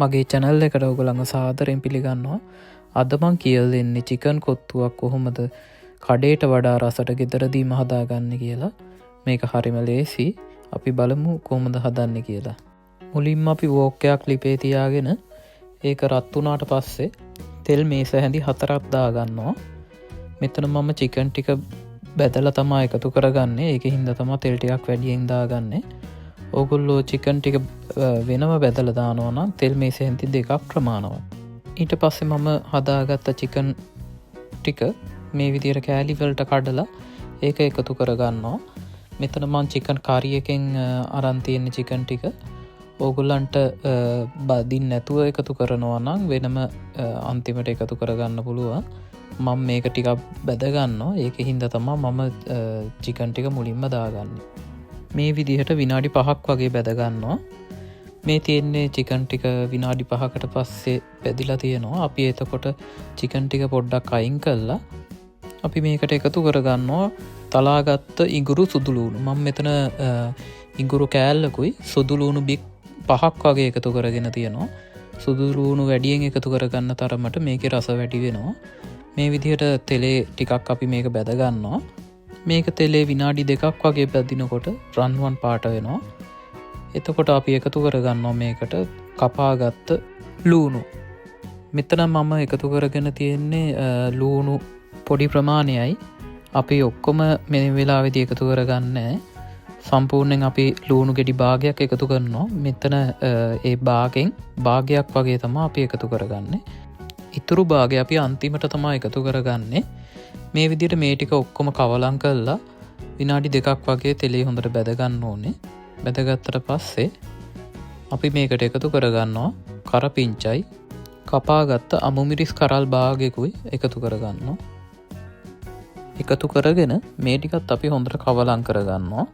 මගේ channel එකට ඔයගොල්ලන්ව සාදරයෙන් පිළිගන්නවා. අද මම කියලා දෙන්නේ chicken කොත්තුවක් කොහොමද කඩේට වඩා රසට ගෙදරදීම හදාගන්නේ කියලා. මේක හරිම ලේසි. අපි බලමු කොහොමද හදන්නේ කියලා. මුලින්ම අපි වෝක් එකක් ලිපේ තියාගෙන ඒක රත් වුණාට පස්සේ තෙල් මේස හැඳි 4ක් දාගන්නවා. මෙතන මම chicken ටික බෙදලා තමයි එකතු කරගන්නේ. ඒකෙන් හින්දා තමයි තෙල් ටිකක් වැඩියෙන් දාගන්නේ. ඕගොල්ලෝ chicken ටික වෙනම බෙදලා දානවා නම් තෙල් මේසේ හැඳි 2ක් ප්‍රමාණවත්. ඊට පස්සේ මම හදාගත්ත chicken ටික මේ විදිහට කෑලි වලට කඩලා ඒක එකතු කරගන්නවා. මෙතන මම chicken curry එකෙන් අරන් තියෙන chicken ටික ඕගොල්ලන්ට බදින්න නැතුව එකතු කරනවා නම් වෙනම අන්තිමට එකතු කරගන්න පුළුවන්. මම මේක ටිකක් බෙද ගන්නවා. ඒකෙන් හින්දා තමයි මම chicken ටික මුලින්ම දාගන්නේ. මේ විදිහට විනාඩි 5ක් වගේ බැද ගන්නවා. මේ තියෙන්නේ chicken ටික විනාඩි 5කට පස්සේ බැදිලා තියෙනවා. අපි එතකොට chicken ටික පොඩ්ඩක් අයින් කළා අපි මේකට එකතු කරගන්නවා තලාගත්ත ඉඟුරු සුදු ලූණු. මම මෙතන ඉඟුරු කෑල්ලකුයි සුදු ලූණු බික් 5ක් වගේ එකතු කරගෙන තියෙනවා. සුදු ලූණු වැඩියෙන් එකතු කරගන්න තරමට මේකේ රස වැඩි වෙනවා. මේ විදිහට තෙලේ ටිකක් අපි මේක බැද ගන්නවා. මේක තෙලේ විනාඩි 2ක් වගේ බැදිනකොට රන්වන් පාට වෙනවා. එතකොට අපි එකතු කරගන්නවා මේකට කපාගත්ත ලූණු. මෙතන මම එකතු කරගෙන තියෙන්නේ ලූණු පොඩි ප්‍රමාණයයි. අපි ඔක්කොම මේ වෙලාවේදී එකතු කරගන්නේ සම්පූර්ණයෙන් අපි ලූණු ගෙඩි භාගයක් එකතු කරනවා. මෙතන ඒ භාගයක් වගේ තමයි අපි එකතු කරගන්නේ. ඉතුරු භාගය අපි අන්තිමට තමයි එකතු කරගන්නේ. මේ විදිහට මේ ටික ඔක්කොම කවලම් කරලා විනාඩි 2ක් වගේ තෙලේ හොඳට බැද ගන්න ඕනේ. බැදගත්තට පස්සේ අපි මේකට එකතු කරගන්නවා කරපිංචයි කපාගත්ත අමුමිරිස් කරල් භාගයකුයි එකතු කරගන්නවා. එකතු කරගෙන මේ ටිකත් අපි හොඳට කවලම් කරගන්නවා.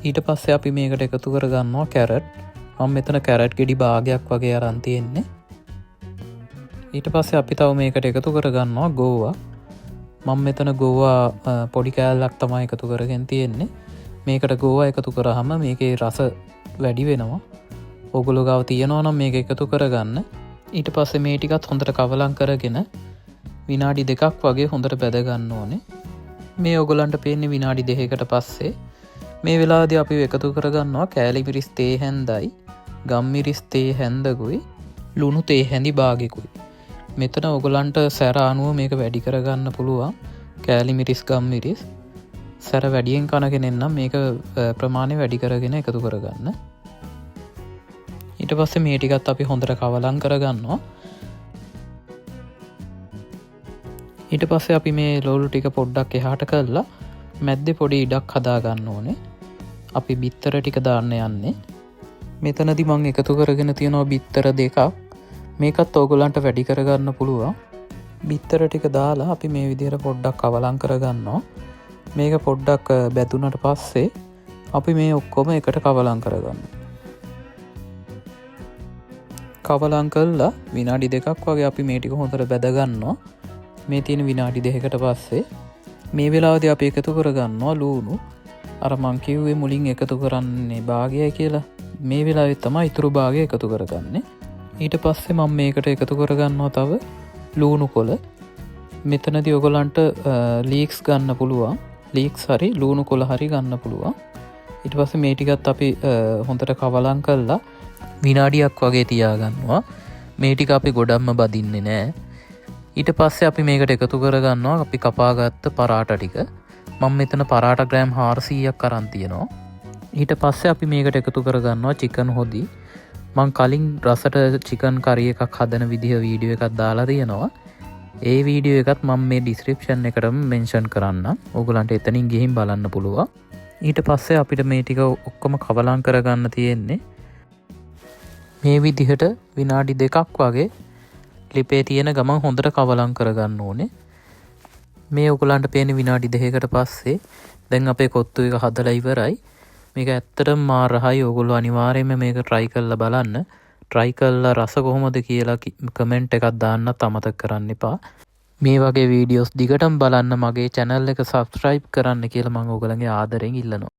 ඊට පස්සේ අපි මේකට එකතු කරගන්නවා කැරට්. මම මෙතන කැරට් ගෙඩි භාගයක් වගේ අරන් තියෙන්නේ. ඊට පස්සේ අපි තව මේකට එකතු කරගන්නවා ගෝවා. මම මෙතන ගෝවා පොඩි කෑල්ලක් තමයි එකතු කරගෙන තියෙන්නේ. මේකට ගෝවා එකතු කරාම මේකේ රස වැඩි වෙනවා. ඕගොල්ලෝ ගාව තියනවා නම් මේක එකතු කරගන්න. ඊට පස්සේ මේ ටිකත් හොඳට කවලම් කරගෙන විනාඩි 2ක් වගේ හොඳට බැද ගන්න ඕනේ. මේ ඕගොල්ලන්ට පේන්නේ විනාඩි 2කට පස්සේ මේ වෙලාවේදී අපි එකතු කරගන්නවා කෑලි මිරිස් තේ හැන්දයි, ගම් මිරිස් තේ හැන්දකුයි, ලුණු තේ හැඳි භාගයකුයි. මෙතන ඔයගලන්ට සැර අනුව මේක වැඩි කරගන්න පුළුවන්. කෑලි මිරිස් ගම් මිරිස් සැර වැඩියෙන් කන කෙනෙක් නම් මේක ප්‍රමාණය වැඩි කරගෙන එකතු කරගන්න. ඊට පස්සේ මේ ටිකත් අපි හොඳට කවලම් කරගන්නවා. ඊට පස්සේ අපි මේ ලෝලු ටික පොඩ්ඩක් එහාට කරලා මැද්දේ පොඩි ඉඩක් හදා ගන්න ඕනේ. අපි බිත්තර ටික දාන්න යන්නේ. මෙතනදී මම එකතු කරගෙන තියෙනවා බිත්තර 2ක්. මේකත් ඕගොල්ලන්ට වැඩි කරගන්න පුළුවන්. බිත්තර ටික දාලා අපි මේ විදිහට පොඩ්ඩක් කවලම් කරගන්නවා. මේක පොඩ්ඩක් බැදුනට පස්සේ අපි මේ ඔක්කොම එකට කවලම් කරගන්නවා. කවලම් කළා විනාඩි 2ක් වගේ අපි මේ ටික හොඳට බැද ගන්නවා. මේ තියෙන විනාඩි 2කට පස්සේ මේ වෙලාවේදී අපි එකතු කරගන්නවා ලූණු. අර මං කිව්වේ මුලින් එකතු කරන්නේ භාගයයි කියලා. මේ වෙලාවේ තමයි ඊතුරු භාගය එකතු කරගන්නේ. ඊට පස්සේ මම මේකට එකතු කරගන්නවා තව ලූණු කොළ. මෙතනදී ඔයගලන්ට ලීක්ස් ගන්න පුළුවන්. ලීක්ස් හරි ලූණු කොළ හරි ගන්න පුළුවන්. ඊට පස්සේ මේ ටිකත් අපි හොඳට කවලම් කරලා විනාඩියක් වගේ තියාගන්නවා. මේ ටික අපි ගොඩක්ම බදින්නේ නැහැ. ඊට පස්සේ අපි මේකට එකතු කරගන්නවා අපි කපාගත්ත පරාට ටික. මම මෙතන පරාට ග්‍රෑම් 400ක් අරන් තියෙනවා. ඊට පස්සේ අපි මේකට එකතු කරගන්නවා chicken හොදි. මං කලින් රසට chicken curry එකක් හදන විදිහ වීඩියෝ එකක් දාලා තියෙනවා. ඒ වීඩියෝ එකත් මම මේ description එකටම mention කරන්නම්. ඕගොල්ලන්ට එතනින් ගිහින් බලන්න පුළුවන්. ඊට පස්සේ අපිට මේ ටික ඔක්කොම කවලම් කරගන්න තියෙන්නේ. මේ විදිහට විනාඩි 2ක් වගේ ලිපේ තියෙන ගමන් හොඳට කවලම් කරගන්න ඕනේ. මේ ඔයගලන්ට පේන විනාඩි 2කට පස්සේ දැන් අපේ කොත්තු එක හදලා ඉවරයි. මේක ඇත්තටම මාර රහයි. ඔයගොල්ලෝ අනිවාර්යයෙන්ම මේක try කරලා බලන්න. try කරලා රස කොහොමද කියලා කමෙන්ට් එකක් දාන්නත් අමතක කරන්න එපා. මේ වගේ වීඩියෝස් දිගටම බලන්න මගේ channel එක subscribe කරන්න කියලා මම ඔයගලගේ ආදරෙන් ඉල්ලනවා.